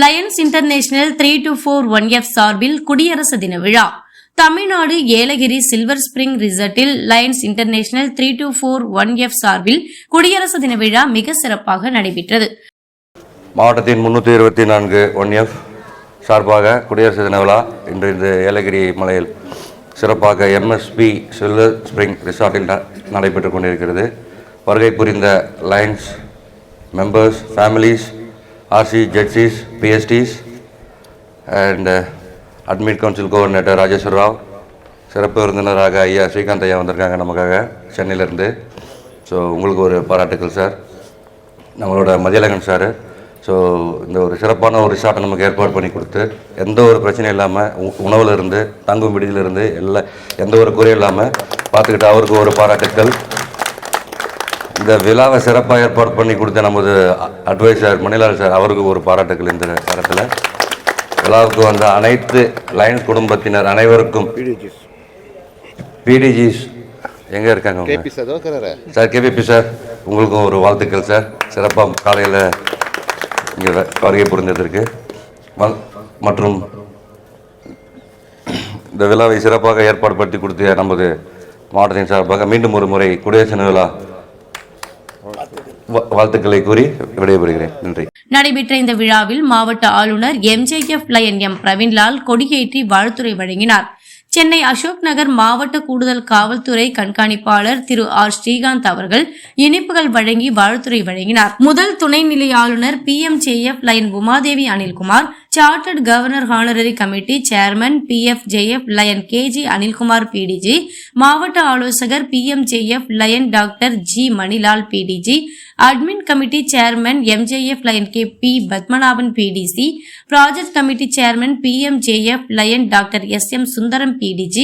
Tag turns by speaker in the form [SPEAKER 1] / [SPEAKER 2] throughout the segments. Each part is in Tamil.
[SPEAKER 1] லயன்ஸ் இன்டர்நேஷனல் 3241F சார்பில் குடியரசு தின விழா. தமிழ்நாடு ஏலகிரி சில்வர் ஸ்பிரிங் ரிசர்ட்டில் லயன்ஸ் இன்டர்நேஷனல் 3241F சார்பில் குடியரசு தின விழா மிக சிறப்பாக நடைபெற்றது.
[SPEAKER 2] மாவட்டத்தின் 324 1F சார்பாக குடியரசு தின விழா இன்று இந்த ஏலகிரி மலையில் சிறப்பாக MSP சில்வர் ஸ்பிரிங் ரிசார்ட்டில் நடைபெற்றுக் கொண்டிருக்கிறது. வருகை புரிந்த Lions members, families, RC ஜட்ஜிஸ், PSTs and admit council coordinator Rajeshwar Rao, சிறப்பு விருந்தினராக ஐயா ஸ்ரீகாந்த் ஐயா வந்திருக்காங்க நமக்காக சென்னையிலேருந்து. ஸோ உங்களுக்கு ஒரு பாராட்டுக்கள் சார். நம்மளோட மதியழகன் சார். ஸோ இந்த ஒரு சிறப்பான ஒரு ரிசார்ட்டை நமக்கு ஏற்பாடு பண்ணி கொடுத்து எந்த ஒரு பிரச்சனையும் இல்லாமல் உணவுலேருந்து தங்கும் விடுதியிலிருந்து எந்த ஒரு குறையும் இல்லாமல் பார்த்துக்கிட்டு அவருக்கு ஒரு பாராட்டுக்கள். இந்த விழாவை சிறப்பாக ஏற்பாடு பண்ணி கொடுத்த நமது அட்வைசர் மணிலால் சார், அவருக்கு ஒரு பாராட்டுக்கள். இந்த நேரத்தில் விழாவுக்கு வந்த அனைத்து லயன்ஸ் குடும்பத்தினர் அனைவருக்கும், PDGs எங்கே இருக்காங்க சார், KPP சார், உங்களுக்கும் ஒரு வாழ்த்துக்கள் சார். சிறப்பாக காலையில் இங்கே வருகை புரிந்ததற்கு மற்றும் இந்த விழாவை சிறப்பாக ஏற்பாடு படுத்தி கொடுத்த நமது மாவட்டத்தின் சார்பாக மீண்டும் ஒரு முறை குடியரசு தின விழா வாழ்த்துக்களை கூறி விடைபெறுகிறேன். நன்றி.
[SPEAKER 1] நடைபெற்ற இந்த விழாவில் மாவட்ட ஆளுநர் MJF லயன் M பிரவீன்லால் கொடியேற்றி வாழ்த்துரை வழங்கினார். சென்னை அசோக் நகர் மாவட்ட கூடுதல் காவல்துறை கண்காணிப்பாளர் திரு R ஸ்ரீகாந்த் அவர்கள் இனிப்புகள் வழங்கி வாழ்த்துரை வழங்கினார். முதல் துணைநிலை ஆளுநர் PMJF lion Umadevi Anilkumar, chartered governor honorary committee chairman PFJF lion KG Anilkumar PDG, மாவட்ட ஆலோசகர் PMJF lion doctor G Manilal PDG, admin committee chairman MJF lion KP Padmanabhan PDC, project committee chairman PMJF lion doctor SM Sundaram PDG,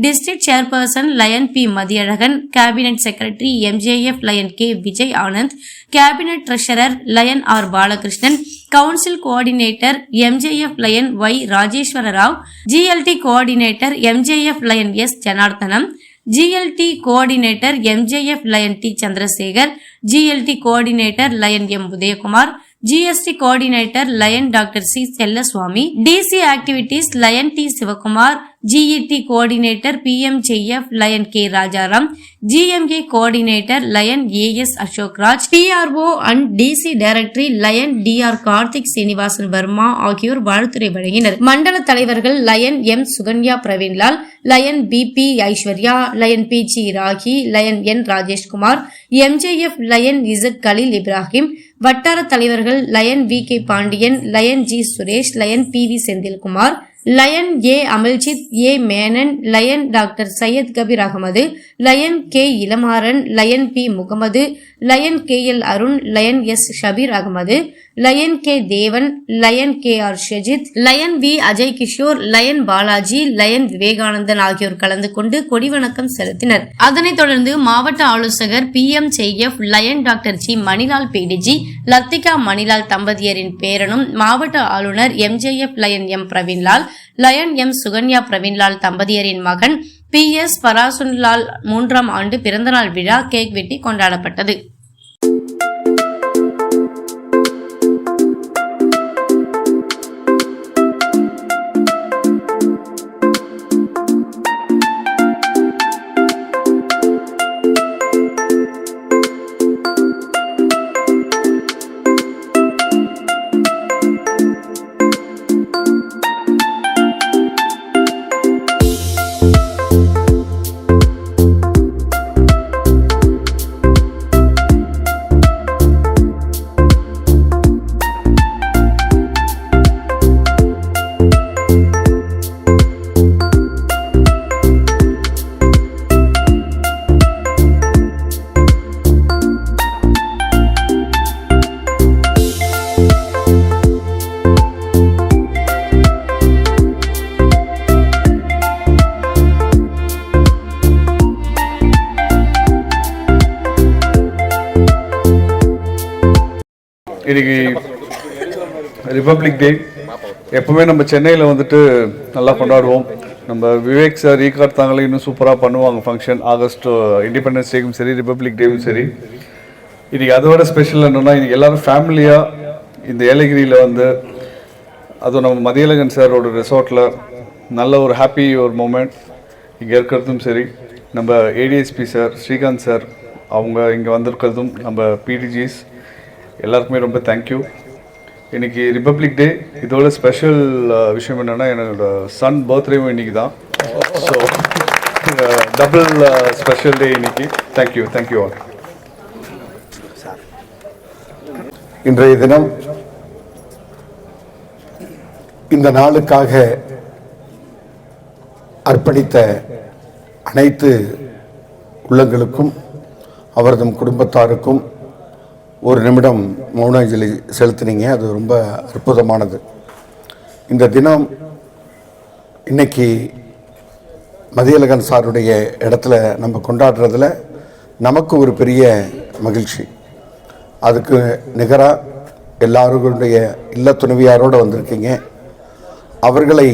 [SPEAKER 1] district chairperson lion P Mathiyazhagan, cabinet secretary MJF lion K Vijay Anand, cabinet treasurer lion R Balakrishnan, council coordinator MJF lion Y Rajeswara Rao, GLT coordinator MJF line S Janardhanam, GLT coordinator MJF lion T Chandrasekar, GLT coordinator lion M Udayakumar, GST coordinator lion doctor C Chellaswamy, DC activities lion T Sivakumar, GET coordinator PMJF lion K Rajaram, GMA coordinator lion AS Ashokraj, PRO and DC directory lion DR Karthik Srinivasan Varma ஆகியோர் வாழ்த்துரை வழங்கினர். மண்டல தலைவர்கள் lion M Sukanya Praveenlal, lion BP Aishwarya, lion PG Ragi, lion N Rajeshkumar, MJF lion Z Khalil Ibrahim, வட்டார தலைவர்கள் line VK Pandian, lion G Suresh, lion PV Senthilkumar, lion A Amaljith, A Menon, lion doctor Syed Kabir Ahmed, lion K Ilamaran, lion P Mohammed, lion KL Arun, lion S Shabeer Ahmed, lion K Devan, lion KR Shajith, lion V Ajay Kishore, lion Balaji, lion Vivekanandan ஆகியோர் கலந்து கொண்டு கொடிவணக்கம் செலுத்தினர். அதனைத் தொடர்ந்து மாவட்ட ஆலோசகர் PMJF lion doctor G Manilal PDG, Lathika Manilal தம்பதியரின் பேரனும் மாவட்ட ஆளுநர் MJF lion M Praveenlal, lion M Sukanya Praveenlal தம்பதியரின் மகன் PS பராசுன்லால் 3ஆம் ஆண்டு பிறந்தநாள் விழா கேக் வெட்டி கொண்டாடப்பட்டது.
[SPEAKER 3] இன்னைக்கு ரிபப்ளிக் டே. எப்பவுமே நம்ம சென்னையில் வந்துட்டு நல்லா கொண்டாடுவோம். நம்ம விவேக் சார் ரீகார்த்தாங்களே இன்னும் சூப்பராக பண்ணுவாங்க ஃபங்க்ஷன். ஆகஸ்ட் இண்டிபெண்டன்ஸ் டேக்கும் சரி, ரிபப்ளிக் டேவும் சரி. இன்றைக்கி அதோட ஸ்பெஷல் என்னென்னா, இன்றைக்கி எல்லோரும் ஃபேமிலியாக இந்த ஏலகிரியில் வந்து அதுவும் நம்ம மதியழகன் சாரோட ரிசார்ட்டில் நல்ல ஒரு ஹாப்பி ஒரு மூமெண்ட் இங்கே இருக்கிறதும் சரி, நம்ம ஏடிஎஸ்பி சார் ஸ்ரீகாந்த் சார் அவங்க இங்கே வந்திருக்கிறதும், நம்ம பிடிஜிஸ் எல்லாருக்குமே ரொம்ப தேங்க்யூ. இன்றைக்கி ரிப்பப்ளிக் டே. இதோட ஸ்பெஷல் விஷயம் என்னென்னா என்னோட சன் பர்த்டேவும் இன்றைக்கி தான். ஸோ டபுள் ஸ்பெஷல் டே இன்னைக்கு. Thank you all.
[SPEAKER 4] இன்றைய தினம் இந்த நாளுக்காக அர்ப்பணித்த அனைத்து உள்ளங்களுக்கும் அவரது குடும்பத்தாருக்கும் ஒரு நிமிடம் மௌனாஞ்சலி செலுத்தினீங்க. அது ரொம்ப அற்புதமானது. இந்த தினம் இன்னைக்கு மதியழகன் சாருடைய இடத்துல நம்ம கொண்டாடுறதுல நமக்கு ஒரு பெரிய மகிழ்ச்சி. அதுக்கு நிகராக எல்லாருடைய இல்ல துணைவியாரோடு வந்திருக்கீங்க. அவர்களை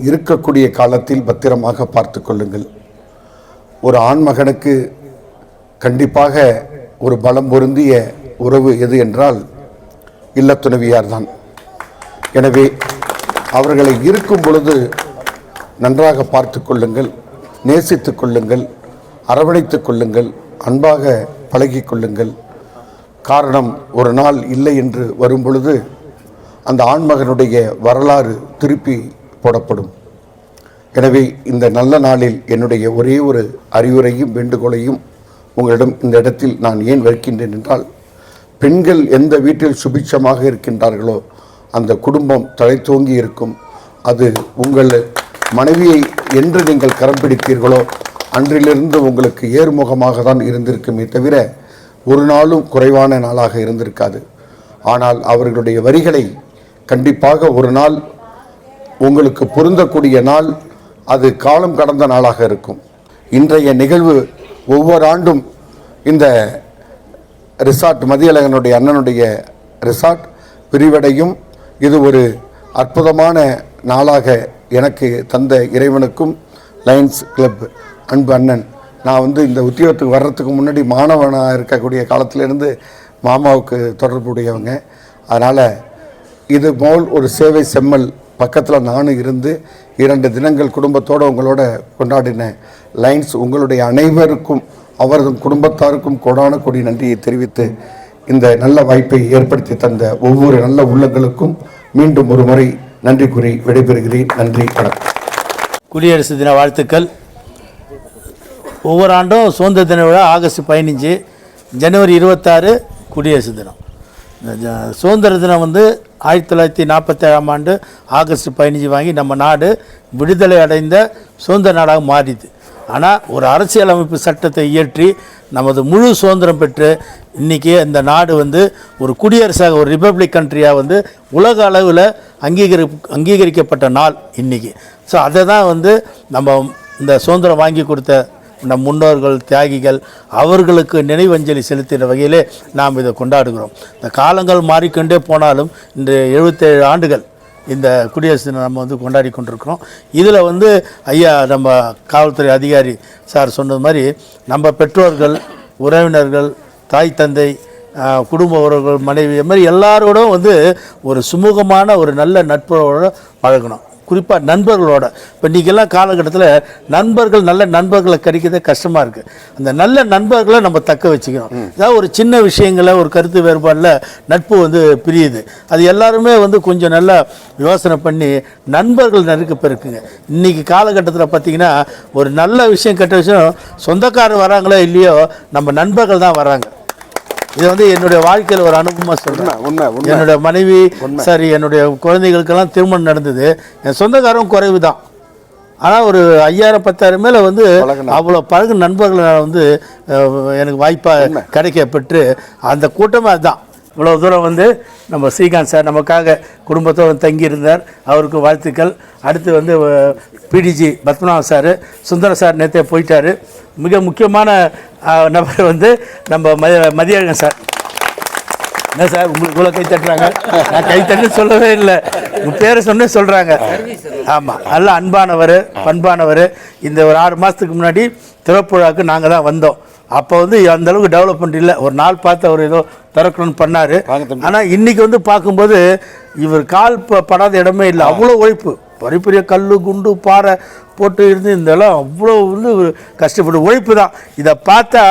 [SPEAKER 4] இருக்கக்கூடிய காலத்தில் பத்திரமாக பார்த்து கொள்ளுங்கள். ஒரு ஆண்மகனுக்கு கண்டிப்பாக ஒரு பலம் பொருந்திய உறவு எது என்றால் இல்ல துணைவியார் தான். எனவே அவர்களை இருக்கும் பொழுது நன்றாக பார்த்து கொள்ளுங்கள், நேசித்து கொள்ளுங்கள், அரவணைத்து கொள்ளுங்கள், அன்பாக பழகி கொள்ளுங்கள். காரணம், ஒரு நாள் இல்லை என்று வரும் பொழுது அந்த ஆண்மகனுடைய வரலாறு திருப்பி போடப்படும். எனவே இந்த நல்ல நாளில் என்னுடைய ஒரே ஒரு அறிவுரையும் வேண்டுகோளையும் உங்களிடம் இந்த இடத்தில் நான் ஏன் வைக்கின்றேன் என்றால், பெண்கள் எந்த வீட்டில் சுபிட்சமாக இருக்கின்றார்களோ அந்த குடும்பம் தழைத்தோங்கி இருக்கும். அது உங்கள் மனைவியை என்று நீங்கள் கரம் பிடித்தீர்களோ அன்றிலிருந்து உங்களுக்கு ஏறுமுகமாக தான் இருந்திருக்குமே தவிர ஒரு நாளும் குறைவான நாளாக இருந்திருக்காது. ஆனால் அவர்களுடைய வரிகளை கண்டிப்பாக ஒரு நாள் உங்களுக்கு பொருந்தக்கூடிய நாள், அது காலம் கடந்த நாளாக இருக்கும். இன்றைய நிகழ்வு ஒவ்வொரு ஆண்டும் இந்த ரிசார்ட், மதியழகனுடைய அண்ணனுடைய ரிசார்ட் விரிவடையும். இது ஒரு அற்புதமான நாளாக எனக்கு தந்த இறைவனுக்கும் லயன்ஸ் கிளப் அன்பு அண்ணன், நான் இந்த உத்தியோகத்துக்கு வர்றதுக்கு முன்னாடி மாணவனாக இருக்கக்கூடிய காலத்திலேருந்து மாமாவுக்கு தொடர்புடையவங்க. அதனால் இது போல் ஒரு சேவை செம்மல் பக்கத்தில் நானும் இருந்து 2 தினங்கள் குடும்பத்தோடு உங்களோட கொண்டாடின லைன்ஸ் உங்களுடைய அனைவருக்கும் அவரது குடும்பத்தாருக்கும் கோடான கோடி நன்றியை தெரிவித்து இந்த நல்ல வாய்ப்பை ஏற்படுத்தி தந்த ஒவ்வொரு நல்ல உள்ளங்களுக்கும் மீண்டும் ஒரு முறை நன்றி கூறி விடைபெறுகிறேன். நன்றி, வணக்கம்.
[SPEAKER 5] குடியரசு தின வாழ்த்துக்கள். ஒவ்வொரு ஆண்டும் சுதந்திர தின விழா ஆகஸ்ட் 15, ஜனவரி 26 குடியரசு தினம். சுதந்திர தினம் 1947ஆம் ஆண்டு ஆகஸ்ட் 15 வாங்கி நம்ம நாடு விடுதலை அடைந்த சுதந்திர நாடாக மாறிது. ஆனால் ஒரு அரசியலமைப்பு சட்டத்தை இயற்றி நமது முழு சுதந்திரம் பெற்று இன்றைக்கி இந்த நாடு ஒரு குடியரசாக, ஒரு ரிப்பப்ளிக் கண்ட்ரியாக உலக அளவில் அங்கீகரிக்கப்பட்ட நாள் இன்றைக்கி. ஸோ அதை தான் நம்ம இந்த சுதந்திரம் வாங்கி கொடுத்த நம் முன்னோர்கள், தியாகிகள், அவர்களுக்கு நினைவஞ்சலி செலுத்துகிற வகையிலே நாம் இதை கொண்டாடுகிறோம். இந்த காலங்கள் மாறிக்கொண்டே போனாலும் இன்று 77 ஆண்டுகள் இந்த குடியரசு தினம் நம்ம கொண்டாடி கொண்டிருக்கிறோம். இதில் ஐயா நம்ம காவல்துறை அதிகாரி சார் சொன்னது மாதிரி நம்ம பெற்றோர்கள், உறவினர்கள், தாய் தந்தை, குடும்ப உறவுகள், மனைவி, இது மாதிரி எல்லாரோடும் ஒரு சுமூகமான ஒரு நல்ல நட்போட பழகணும். குறிப்பாக நண்பர்களோட. இப்போ இன்றைக்கெல்லாம் காலகட்டத்தில் நண்பர்கள், நல்ல நண்பர்களை கிடைக்கிறதே கஷ்டமாக இருக்குது. அந்த நல்ல நண்பர்களை நம்ம தக்க வச்சுக்கணும். ஏதாவது ஒரு சின்ன விஷயங்களை, ஒரு கருத்து வேறுபாடில் நட்பு பிரியுது. அது எல்லாருமே கொஞ்சம் நல்லா யோசனை பண்ணி நண்பர்கள் நெருக்க பெருக்குங்க. இன்றைக்கி காலகட்டத்தில் பார்த்திங்கன்னா ஒரு நல்ல விஷயம், கெட்ட விஷயம், சொந்தக்காரர் வராங்களோ இல்லையோ நம்ம நண்பர்கள் தான் வராங்க. இது என்னுடைய வாழ்க்கையில் ஒரு அனுபவமாக சொல்கிறேன். என்னுடைய மனைவி சரி, என்னுடைய குழந்தைகளுக்கெல்லாம் திருமணம் நடந்தது. என் சொந்தக்காரரும் குறைவு தான். ஆனால் ஒரு 5000-10,000 மேலே அவ்வளோ பழகு நண்பர்களை எனக்கு வாய்ப்பாக கிடைக்க பெற்று அந்த கூட்டமே அதுதான். இவ்வளோ தூரம் நம்ம ஸ்ரீகாந்த் சார் நமக்காக குடும்பத்தோடு தங்கியிருந்தார். அவருக்கு வாழ்த்துக்கள். அடுத்து பிடிஜி பத்மநாபன் சார், சுந்தர சார் நேற்றே போயிட்டார். மிக முக்கியமான நபர் நம்ம மதியழகன் சார். என்ன சார் உங்களுக்கு இவ்வளோ கை தட்டுறாங்க? நான் கை தட்டு சொல்லவே இல்லை, உங்கள் பேரை சொன்னே சொல்கிறாங்க. ஆமாம், நல்லா அன்பானவர், பண்பானவர். இந்த ஒரு 6 மாதத்துக்கு முன்னாடி திறப்புழாவுக்கு நாங்கள் தான் வந்தோம். அப்போ வந்து அந்த அளவுக்கு டெவலப்மெண்ட் இல்லை. ஒரு நாள் பார்த்து அவர் ஏதோ திறக்கணும்னு பண்ணார். ஆனால் இன்றைக்கி வந்து பார்க்கும்போது இவர் கால் படாத இடமே இல்லை. அவ்வளோ உழைப்பு, பெரிய பெரிய கல் குண்டு பாறை போட்டு இருந்து இதெல்லாம் அவ்வளோ வந்து கஷ்டப்பட்டு உழைப்பு தான். இதை பார்த்தா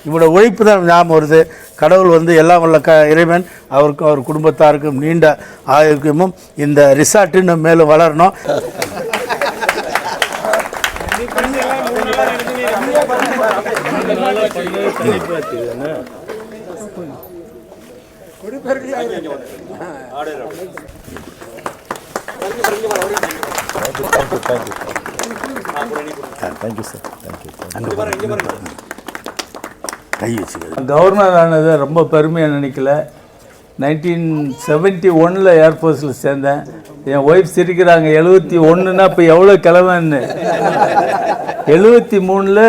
[SPEAKER 5] இவரோட உழைப்பு தான் ஞாபகம் வருது. கடவுள் வந்து எல்லாம் வல்ல இறைவன் அவருக்கும் அவர் குடும்பத்தாருக்கும் நீண்ட ஆரோக்கியமும் இந்த ரிசார்ட்டு இன்னும் மேலும் வளரணும்.
[SPEAKER 6] கவர்னர் ஆனதை ரொம்ப பெருமையாக நினைக்கல. 1971 ஏர்ஃபோர்ஸில் சேர்ந்தேன். என் ஒய்ஃப் சிரிக்கிறாங்க, 71ன்னா இப்போ எவ்வளோ கிழமைன்னு. 73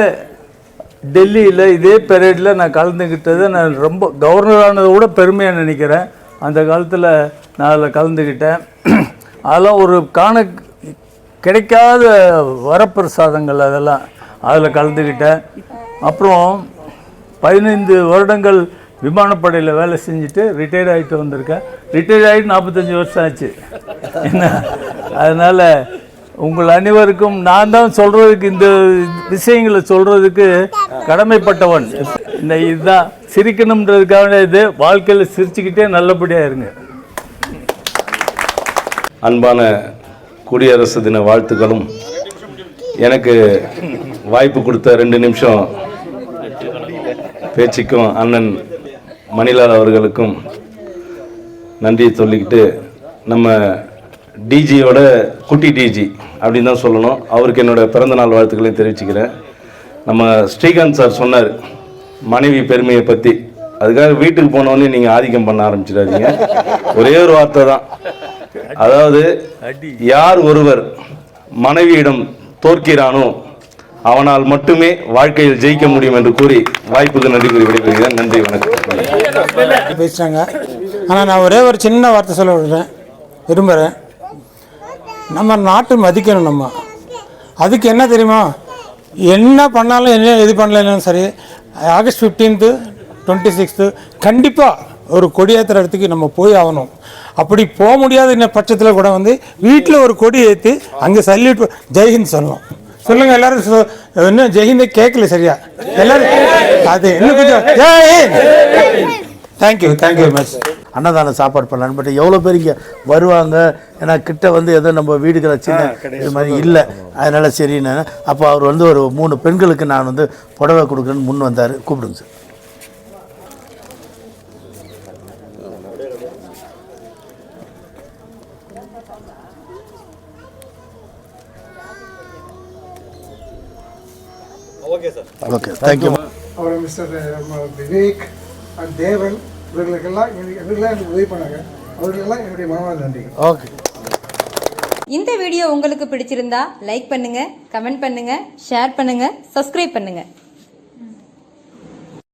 [SPEAKER 6] டெல்லியில் இதே பரேடில் நான் கலந்துக்கிட்டதை நான் ரொம்ப கவர்னர் ஆனதை விட பெருமையாக நினைக்கிறேன். அந்த காலத்தில் நான் அதில் கலந்துக்கிட்டேன். அதெல்லாம் ஒரு கிடைக்காத வரப்பிரசாதங்கள், அதெல்லாம் அதில் கலந்துக்கிட்டேன். அப்புறம் 15 வருடங்கள் விமானப்படையில் வேலை செஞ்சுட்டு ரிட்டையர்ட் ஆகிட்டு வந்திருக்கேன். ரிட்டையர்ட் ஆகிட்டு 45 வருஷம் ஆச்சு. என்ன அதனால் உங்கள் அனைவருக்கும் நான் தான் சொல்கிறதுக்கு, இந்த விஷயங்களை சொல்கிறதுக்கு கடமைப்பட்டவன். இந்த இதுதான் சிரிக்கணுன்றதுக்காக இது. வாழ்க்கையில் சிரிச்சுக்கிட்டே நல்லபடியாக இருங்க.
[SPEAKER 7] அன்பான குடியரசு தின வாழ்த்துக்களும், எனக்கு வாய்ப்பு கொடுத்த 2 நிமிஷம் பேச்சுக்கும் அண்ணன் மணிலால் அவர்களுக்கும் நன்றி சொல்லிக்கிட்டு, நம்ம டிஜியோட குட்டி டிஜி அப்படின்னு தான் சொல்லணும், அவருக்கு என்னோட பிறந்தநாள் வாழ்த்துக்களையும் தெரிவிச்சுக்கிறேன். நம்ம ஸ்ரீகாந்த் சார் சொன்னார் மனைவி பெருமையை பற்றி. அதுக்காக வீட்டுக்கு போனோடனே நீங்கள் ஆதிக்கம் பண்ண ஆரம்பிச்சிடாதீங்க. ஒரே ஒரு வார்த்தை தான், அதாவது யார் ஒருவர் மனைவியிடம் தோற்கிறானோ அவனால் மட்டுமே வாழ்க்கையில் ஜெயிக்க முடியும் என்று கூறி வாய்ப்புக்கு நன்றி கூறி விடைபெறுகிறேன். நன்றி, வணக்கம்.
[SPEAKER 8] பேசுகிறாங்க. ஆனால் நான் ஒரே ஒரு சின்ன வார்த்தை சொல்ல விரும்புகிறேன். நம்ம நாட்டு மதிக்கணும். நம்ம அதுக்கு என்ன தெரியுமா, என்ன பண்ணாலும் என்ன இது பண்ணலாம் சரி, ஆகஸ்ட் 15, 26 கண்டிப்பாக ஒரு கொடியேற்றுற இடத்துக்கு நம்ம போய் ஆகணும். அப்படி போக முடியாத பட்சத்தில் கூட வந்து வீட்டில் ஒரு கொடி ஏற்றி அங்கே சல்யூட் ஜெய்ஹிந்த் சொல்லணும். சொல்லுங்க எல்லாரும். இன்னும் ஜெய்ஹிந்தை கேட்கல சரியா எல்லாரும். அது இன்னும் கொஞ்சம் தேங்க்யூ வெரி மச்.
[SPEAKER 5] அன்னதானம் சாப்பாடு பண்ணலான்னு. பட் எவ்வளோ பேர் இங்கே வருவாங்க, ஏன்னா கிட்ட வந்து ஏதோ நம்ம வீடுகளை சின்ன இது மாதிரி இல்லை, அதனால் சரின்னு. அப்போ அவர் வந்து ஒரு 3 பெண்களுக்கு நான் வந்து புடவை கொடுக்குறேன்னு முன் வந்தார். கூப்பிடுங்க சார். Okay, thank you.
[SPEAKER 9] அவர் மிஸ்டர் விவேக் அண்ட் தேவன் இவர்களுக்கெல்லாம் எனக்கு உதவி பண்ணாங்க. அவர்களுக்கெல்லாம் என்னுடைய மனமார்ந்த நன்றி.
[SPEAKER 5] ஓகே.
[SPEAKER 10] இந்த வீடியோ உங்களுக்கு பிடிச்சிருந்தா லைக் பண்ணுங்க, கமெண்ட் பண்ணுங்க, ஷேர் பண்ணுங்க, சப்ஸ்கிரைப் பண்ணுங்க.